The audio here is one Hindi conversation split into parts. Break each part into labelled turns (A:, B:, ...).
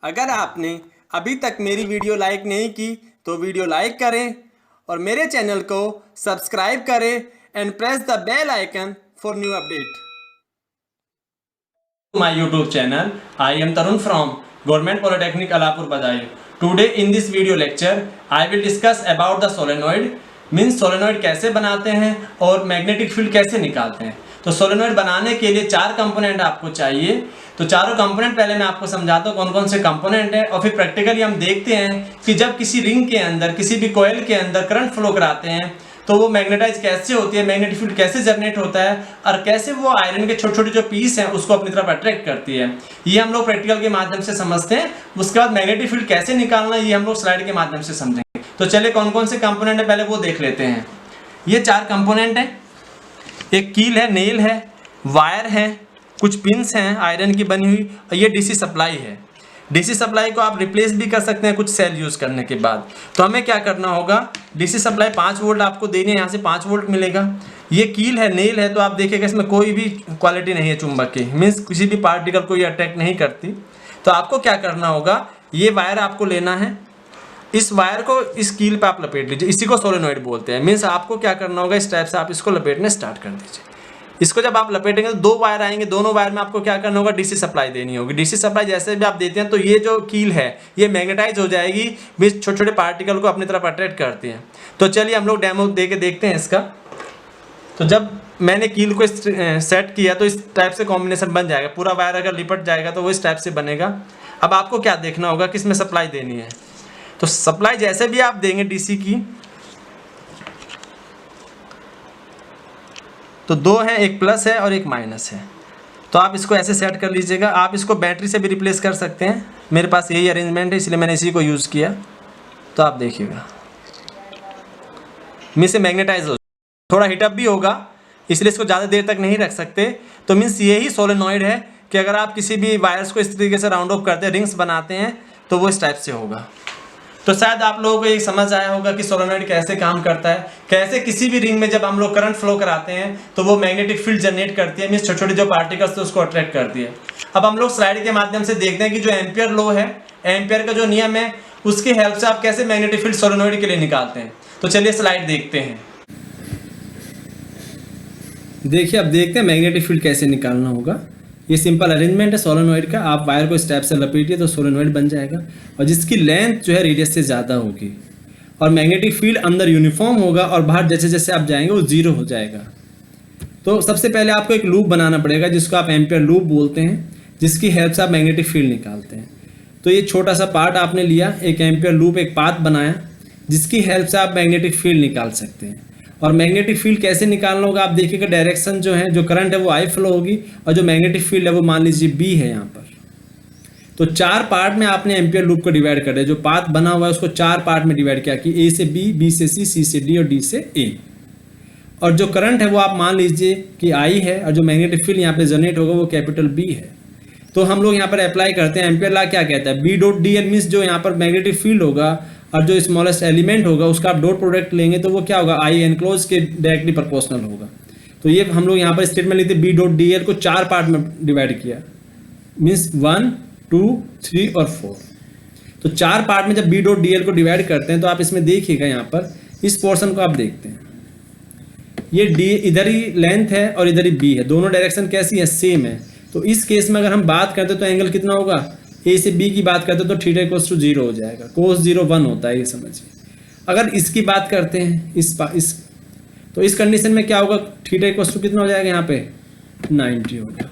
A: अगर आपने अभी तक मेरी वीडियो लाइक नहीं की तो वीडियो लाइक करें और मेरे चैनल को सब्सक्राइब करें and press the bell icon for new update.
B: My YouTube channel. I am Tarun from Government Polytechnic Alapur Badaयूं. Today in this video lecture I will discuss about the solenoid. Means solenoid कैसे बनाते हैं और मैग्नेटिक फील्ड कैसे निकालते हैं। तो सोलेनॉइड बनाने के लिए चार कंपोनेंट आपको चाहिए। तो चारों कंपोनेंट पहले मैं आपको समझाता हूँ कौन कौन से कंपोनेंट है और फिर प्रैक्टिकली हम देखते हैं कि जब किसी रिंग के अंदर किसी भी कॉइल के अंदर करंट फ्लो कराते हैं तो वो मैग्नेटाइज कैसे होती है, मैग्नेटिक फील्ड कैसे जनरेट होता है और कैसे वो आयरन के छोटे छोटे जो पीस हैं उसको अपनी तरफ अट्रैक्ट करती है। ये हम लोग प्रैक्टिकल के माध्यम से समझते हैं। उसके बाद मैग्नेटिक फील्ड कैसे निकालना ये हम लोग स्लाइड के माध्यम से समझेंगे। तो चलिए कौन कौन से कंपोनेंट है पहले वो देख लेते हैं। ये चार कंपोनेंट है, एक कील है, नेल है, वायर है, कुछ पिंस हैं आयरन की बनी हुई और ये डीसी सप्लाई है। डीसी सप्लाई को आप रिप्लेस भी कर सकते हैं कुछ सेल यूज़ करने के बाद। तो हमें क्या करना होगा, डीसी सप्लाई 5 वोल्ट आपको देनी है, यहाँ से 5 वोल्ट मिलेगा। ये कील है, नेल है, तो आप देखिएगा इसमें कोई भी क्वालिटी नहीं है चुंबक की, मीन्स किसी भी पार्टिकल को ये अट्रैक्ट नहीं करती। तो आपको क्या करना होगा, ये वायर आपको लेना है, इस वायर को इस कील पे आप लपेट लीजिए, इसी को सोलेनॉइड बोलते हैं। मीन्स आपको क्या करना होगा, इस टाइप से आप इसको लपेटने स्टार्ट कर दीजिए। इसको जब आप लपेटेंगे तो 2 वायर आएंगे, दोनों वायर में आपको क्या करना होगा, डीसी सप्लाई देनी होगी। डीसी सप्लाई जैसे भी आप देते हैं तो ये जो कील है ये मैग्नेटाइज हो जाएगी, मीन्स छोटे छोटे पार्टिकल को अपनी तरफ अट्रैक्ट करती है। तो चलिए हम लोग डेमो दे के देखते हैं इसका। तो जब मैंने कील को सेट किया तो इस टाइप से कॉम्बिनेशन बन जाएगा, पूरा वायर अगर लिपट जाएगा तो वो इस टाइप से बनेगा। अब आपको क्या देखना होगा कि इसमें सप्लाई देनी है। तो सप्लाई जैसे भी आप देंगे डीसी की, तो 2 हैं, एक प्लस है और एक माइनस है। तो आप इसको ऐसे सेट कर लीजिएगा। आप इसको बैटरी से भी रिप्लेस कर सकते हैं, मेरे पास यही अरेंजमेंट है इसलिए मैंने इसी को यूज़ किया। तो आप देखिएगा मीन्स से मैग्नेटाइज हो, थोड़ा हीटअप भी होगा इसलिए इसको ज़्यादा देर तक नहीं रख सकते। तो मीन्स यही सोलेनॉइड है कि अगर आप किसी भी वायर्स को इस तरीके से राउंड ऑफ करते हैं, रिंग्स बनाते हैं, तो वो इस टाइप से होगा। तो शायद आप लोगों को ये समझ आया होगा कि सोलेनॉइड कैसे काम करता है, कैसे किसी भी रिंग में जब हम लोग करंट फ्लो कराते हैं तो वो मैग्नेटिक फील्ड जनरेट करती है, मीन्स छोटे छोटे जो पार्टिकल्स उसको अट्रैक्ट करती है। अब हम लोग स्लाइड के माध्यम से देखते हैं कि जो एम्पियर लॉ है, एम्पियर का जो नियम है, उसकी हेल्प से आप कैसे मैग्नेटिक फील्ड सोलेनॉइड के लिए निकालते हैं। तो चलिए स्लाइड देखते हैं। देखिए अब देखते हैं मैग्नेटिक फील्ड कैसे निकालना होगा। ये सिंपल अरेंजमेंट है सोलेनॉइड का। आप वायर को स्टेप से लपेटिए तो सोलेनॉइड बन जाएगा और जिसकी लेंथ जो है रेडियस से ज़्यादा होगी और मैग्नेटिक फील्ड अंदर यूनिफॉर्म होगा और बाहर जैसे जैसे आप जाएंगे वो 0 हो जाएगा। तो सबसे पहले आपको एक लूप बनाना पड़ेगा जिसको आप एम्पियर लूप बोलते हैं, जिसकी हेल्प से आप मैग्नेटिक फील्ड निकालते हैं। तो ये छोटा सा पार्ट आपने लिया, एक एम्पियर लूप, एक पाथ बनाया जिसकी हेल्प से आप मैग्नेटिक फील्ड निकाल सकते हैं। और मैग्नेटिक फील्ड कैसे निकालना होगा, आप देखिएगा डायरेक्शन जो है, जो करंट है वो आई फ्लो होगी और जो मैग्नेटिक फील्ड है वो मान लीजिए बी है यहाँ पर। तो 4 पार्ट में आपने एम्पियर लूप को डिवाइड कर दिया। जो पाथ बना हुआ है उसको 4 पार्ट में डिवाइड किया कि ए से बी, बी से सी से डी और डी से ए। और जो करंट है वो आप मान लीजिए कि आई है और जो मैग्नेटिक फील्ड यहाँ पे जनरेट होगा वो कैपिटल बी है। तो हम लोग यहाँ पर अप्लाई करते हैं, एम्पियर लॉ क्या कहता है, B dot D L, means जो यहाँ पर मैग्नेटिक फील्ड होगा और जो स्मॉलेस्ट एलिमेंट होगा उसका आप डॉट प्रोडक्ट लेंगे तो वो क्या होगा, आई एनक्लोज के डायरेक्टली प्रोपोर्शनल होगा। तो ये हम लोग यहाँ पर स्टेटमेंट लिखते हैं, बी डॉट डी एल को 4 पार्ट में डिवाइड किया, मीन्स 1, 2, 3 और 4। तो 4 पार्ट में जब बी डॉट डी एल को डिवाइड करते हैं तो आप इसमें देखिएगा यहाँ पर इस पोर्शन को आप देखते हैं, ये डी इधर ही लेंथ है और इधर ही बी है, दोनों डायरेक्शन कैसी है, सेम है। तो इस केस में अगर हम बात करते हैं तो एंगल कितना होगा, ए से बी की बात करते हैं तो थीटा इक्वल्स टू 0 हो जाएगा, कोस 0 1 होता है, ये समझिए। अगर इसकी बात करते हैं तो इस कंडीशन में क्या होगा, थीटा इक्वल्स टू कितना हो जाएगा, यहाँ पे 90 होगा।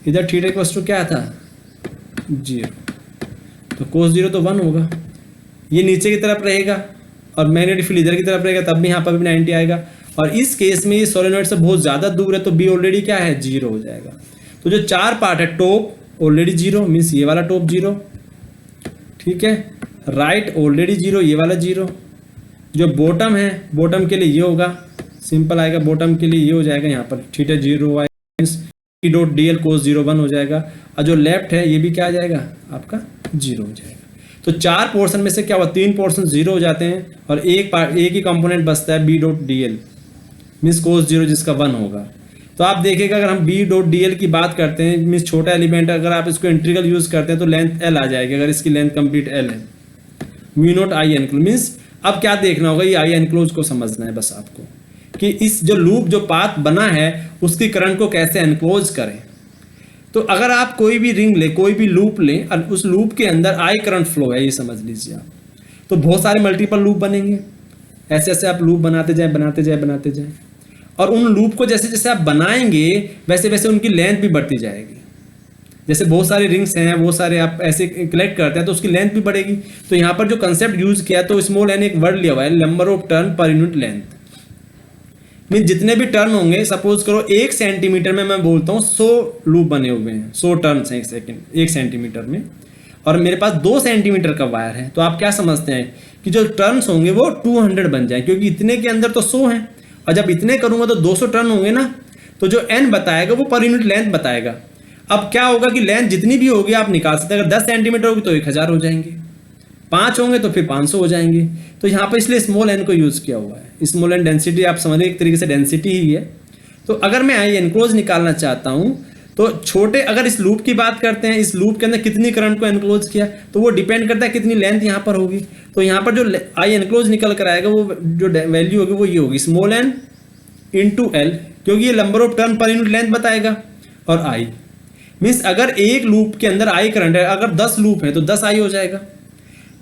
B: इधर थीटा इक्वल्स टू क्या था, 0, तो कोस 0 तो 1 होगा। ये नीचे की तरफ रहेगा और मैग्नेटिक फील्ड इधर की तरफ रहेगा, तब भी यहाँ पर भी 90 आएगा। और इस केस में ये सोलेनॉइड से बहुत ज़्यादा दूर है तो बी ऑलरेडी क्या है, 0 हो जाएगा। तो जो 4 पार्ट है, टॉप ऑलरेडी 0, मीन्स ये वाला टॉप 0, ठीक है, राइट ऑलरेडी 0, ये वाला 0। जो बॉटम है, बॉटम के लिए ये होगा, सिंपल आएगा, बॉटम के लिए ये हो जाएगा, यहाँ पर थीटा 0 आएगा, means E dot D L cos 0 1 हो जाएगा। और जो लेफ्ट है ये भी क्या आ जाएगा आपका, 0 हो जाएगा। तो 4 पोर्शन में से क्या हुआ, 3 पोर्शन 0 हो जाते हैं और एक ही कंपोनेंट बचता है B dot D L, means cos 0 जिसका 1 होगा।
C: तो आप देखिएगा अगर हम B.dl की बात करते हैं, मीन्स छोटा एलिमेंट, अगर आप इसको इंटीग्रल यूज करते हैं तो लेंथ L आ जाएगी, अगर इसकी लेंथ कंप्लीट L है। Mu not I enclose means अब क्या देखना होगा, ये आई एनक्लोज को समझना है बस आपको, कि इस जो लूप जो पाथ बना है उसकी करंट को कैसे एनक्लोज करें। तो अगर आप कोई भी रिंग ले, कोई भी लूप लें और उस लूप के अंदर आई करंट फ्लो है, ये समझ लीजिए आप, तो बहुत सारे मल्टीपल लूप बनेंगे। ऐसे ऐसे आप लूप बनाते जाए बनाते जाए बनाते जाए, और उन लूप को जैसे जैसे आप बनाएंगे वैसे वैसे उनकी लेंथ भी बढ़ती जाएगी। जैसे बहुत सारे रिंग्स हैं, वो सारे आप ऐसे कलेक्ट करते हैं तो उसकी लेंथ भी बढ़ेगी। तो यहाँ पर जो कंसेप्ट यूज किया तो स्मॉल एन एक वर्ड लिया हुआ है, number of turn per unit length, mean जितने भी टर्न होंगे, सपोज करो 1 सेंटीमीटर में मैं बोलता हूँ 100 लूप बने हुए हैं, 100 टर्न्स हैं 1 सेंटीमीटर में, और मेरे पास 2 सेंटीमीटर का वायर है, तो आप क्या समझते हैं कि जो टर्न्स होंगे वो 200 बन जाए, क्योंकि इतने के अंदर तो 100 हैं, और जब इतने करूंगा तो 200 टर्न होंगे ना, तो जो n बताएगा वो पर यूनिट लेंथ बताएगा। अब क्या होगा कि लेंथ जितनी भी होगी आप निकाल सकते हैं, अगर 10 सेंटीमीटर होगी तो 1000 हो जाएंगे, 5 होंगे तो फिर 500 हो जाएंगे। तो यहाँ पर इसलिए स्मॉल एन को यूज किया हुआ है। स्मॉल एन डेंसिटी आप समझिए एक तरीके से डेंसिटी ही है। तो अगर मैं आई एनक्लोज निकालना चाहता हूँ तो छोटे, अगर इस लूप की बात करते हैं, इस लूप के अंदर कितनी करंट को एनक्लोज किया, तो वो डिपेंड करता है कितनी लेंथ यहाँ पर होगी। तो यहाँ पर जो आई एनक्लोज निकल कर आएगा वो जो वैल्यू होगी वो ये होगी, स्मॉल एन इंटू एल, क्योंकि ये number of turn per unit length बताएगा, और आई मीन्स अगर एक लूप के अंदर आई करंट है, अगर 10 लूप है तो 10 आई हो जाएगा।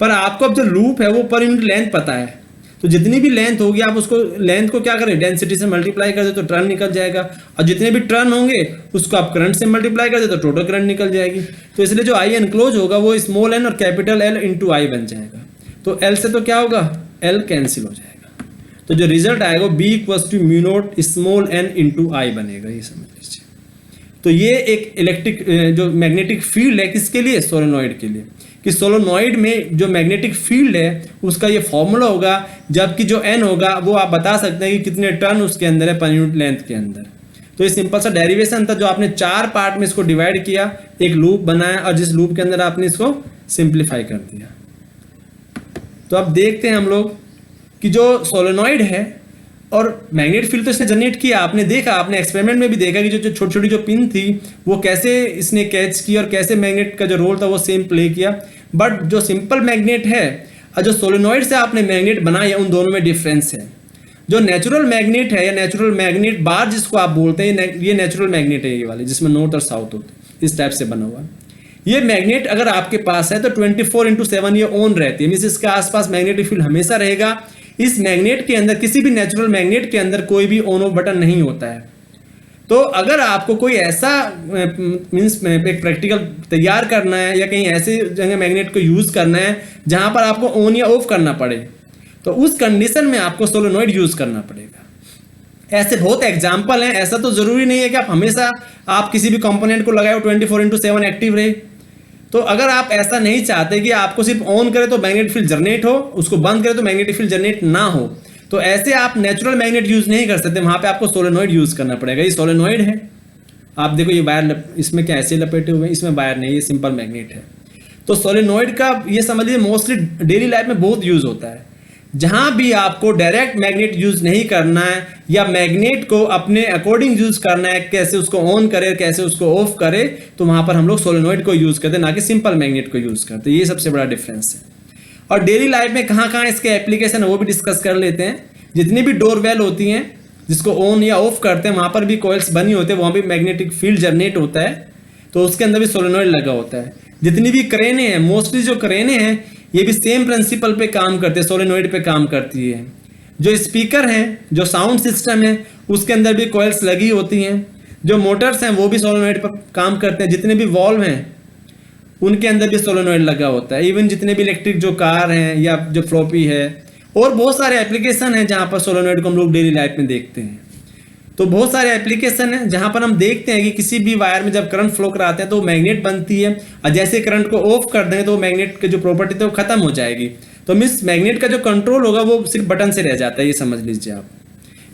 C: पर आपको अब जो लूप है वो पर यूनिट लेंथ पता है, तो जितनी भी लेंथ होगी आप उसको लेंथ को क्या करें, डेंसिटी से मल्टीप्लाई कर दे तो टर्न निकल जाएगा, और जितने भी टर्न होंगे उसको आप करंट से मल्टीप्लाई कर दे तो टोटल करंट निकल जाएगी। तो इसलिए जो आई एनक्लोज होगा वो स्मॉल एन और कैपिटल एल इंटू आई बन जाएगा। तो एल से तो क्या होगा, एल कैंसिल हो जाएगा, तो जो रिजल्ट आएगा B equals to mu naught small N into I बनेगा, ये समझ लीजिए। तो ये एक इलेक्ट्रिक जो मैग्नेटिक फील्ड है किसके लिए, सोलेनॉइड के लिए, कि सोलेनॉइड में जो मैग्नेटिक फील्ड है उसका ये फॉर्मूला होगा, जबकि जो एन होगा वो आप बता सकते हैं कि कितने टर्न उसके अंदर है पर यूनिट लेंथ के अंदर। तो ये सिंपल सा डेरिवेशन था जो आपने 4 पार्ट में इसको डिवाइड किया, एक लूप बनाया और जिस लूप के अंदर आपने इसको सिंप्लीफाई कर दिया। तो अब देखते हैं हम लोग कि जो सोलेनॉइड है और मैग्नेट फील्ड तो इसने जनरेट किया, आपने देखा, आपने एक्सपेरिमेंट में भी देखा कि जो छोटी छोटी जो पिन थी वो कैसे इसने कैच की और कैसे मैग्नेट का जो रोल था वो सेम प्ले किया। बट जो सिंपल मैग्नेट है और जो सोलेनॉइड से आपने मैग्नेट बनाया उन दोनों में डिफरेंस है। जो नेचुरल मैग्नेट है या नेचुरल मैग्नेट बार जिसको आप बोलते हैं, ये नेचुरल मैग्नेट है, ये वाले जिसमें नॉर्थ और साउथ होते हैं, इस टाइप से बना हुआ। ये मैग्नेट अगर आपके पास है तो 24/7 ये ऑन रहती है, मींस इसके आसपास मैग्नेटिक फील्ड हमेशा रहेगा। इस मैग्नेट के अंदर, किसी भी नेचुरल मैग्नेट के अंदर कोई भी ऑन ऑफ बटन नहीं होता है। तो अगर आपको कोई ऐसा मींस एक प्रैक्टिकल तैयार करना है या कहीं ऐसे जगह मैग्नेट को यूज करना है जहां पर आपको ऑन या ऑफ करना पड़े, तो उस कंडीशन में आपको सोलेनॉइड यूज करना पड़ेगा। ऐसे बहुत एग्जाम्पल हैं, ऐसा तो जरूरी नहीं है कि आप हमेशा आप किसी भी कंपोनेंट को लगाए 24/7 एक्टिव रहे। तो अगर आप ऐसा नहीं चाहते कि आपको सिर्फ ऑन करे तो मैग्नेटिक फील्ड जनरेट हो, उसको बंद करे तो मैग्नेटिक फील्ड जनरेट ना हो, तो ऐसे आप नेचुरल मैग्नेट यूज नहीं कर सकते, वहां पे आपको सोलेनॉइड यूज करना पड़ेगा। ये सोलेनॉइड है, आप देखो ये वायर इसमें क्या ऐसे लपेटे हुए हैं, इसमें वायर नहीं, ये सिंपल मैग्नेट है। तो सोलेनॉइड का ये समझ लीजिए मोस्टली डेली लाइफ में बहुत यूज होता है। जहां भी आपको डायरेक्ट मैग्नेट यूज नहीं करना है या मैग्नेट को अपने अकॉर्डिंग यूज करना है, कैसे उसको ऑन करे कैसे उसको ऑफ करे, तो वहां पर हम लोग सोलेनॉइड को यूज करते हैं, ना कि सिंपल मैग्नेट को यूज करते हैं। ये सबसे बड़ा डिफरेंस है। और डेली लाइफ में कहाँ कहाँ इसके एप्लीकेशन है वो भी डिस्कस कर लेते हैं। जितनी भी डोरबेल होती हैं जिसको ऑन या ऑफ करते हैं वहां पर भी कॉइल्स बनी होते हैं, वहां भी मैग्नेटिक फील्ड जनरेट होता है, तो उसके अंदर भी सोलेनॉइड लगा होता है। जितनी भी क्रेनें हैं, मोस्टली जो क्रेनें हैं ये भी सेम प्रिंसिपल पे काम करते हैं, सोलेनॉइड पे काम करती है। जो स्पीकर हैं, जो साउंड सिस्टम है, उसके अंदर भी कॉइल्स लगी होती हैं। जो मोटर्स हैं वो भी सोलेनॉइड पर काम करते हैं। जितने भी वॉल्व हैं उनके अंदर भी सोलेनॉइड लगा होता है। इवन जितने भी इलेक्ट्रिक जो कार हैं या जो फ्लॉपी है, और बहुत सारे एप्लीकेशन हैं जहां पर सोलेनॉइड को हम लोग डेली लाइफ में देखते हैं। तो बहुत सारे एप्लीकेशन हैं जहां पर हम देखते हैं कि किसी भी वायर में जब करंट फ्लो कराते हैं तो मैग्नेट बनती है, और जैसे करंट को ऑफ कर देंगे तो मैग्नेट की जो प्रॉपर्टी थी वो खत्म हो जाएगी। तो मीन्स मैग्नेट का जो कंट्रोल होगा वो सिर्फ बटन से रह जाता है, ये समझ लीजिए आप।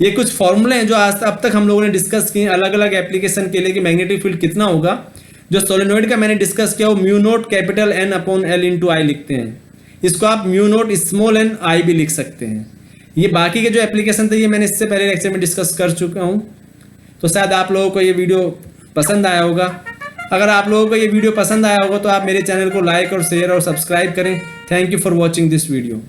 C: ये कुछ फॉर्मूले हैं जो आज अब तक हम लोगों ने डिस्कस किए अलग अलग एप्लीकेशन के लिए कि मैग्नेटिक फील्ड कितना होगा। जो सोलेनॉइड का मैंने डिस्कस किया वो mu naught capital N upon L into I लिखते हैं। इसको आप mu naught small n I भी लिख सकते हैं। ये बाकी के जो एप्लीकेशन थे ये मैंने इससे पहले लेक्चर में डिस्कस कर चुका हूँ। तो शायद आप लोगों को ये वीडियो पसंद आया होगा। अगर आप लोगों को ये वीडियो पसंद आया होगा तो आप मेरे चैनल को लाइक और शेयर और सब्सक्राइब करें। Thank you for watching this video.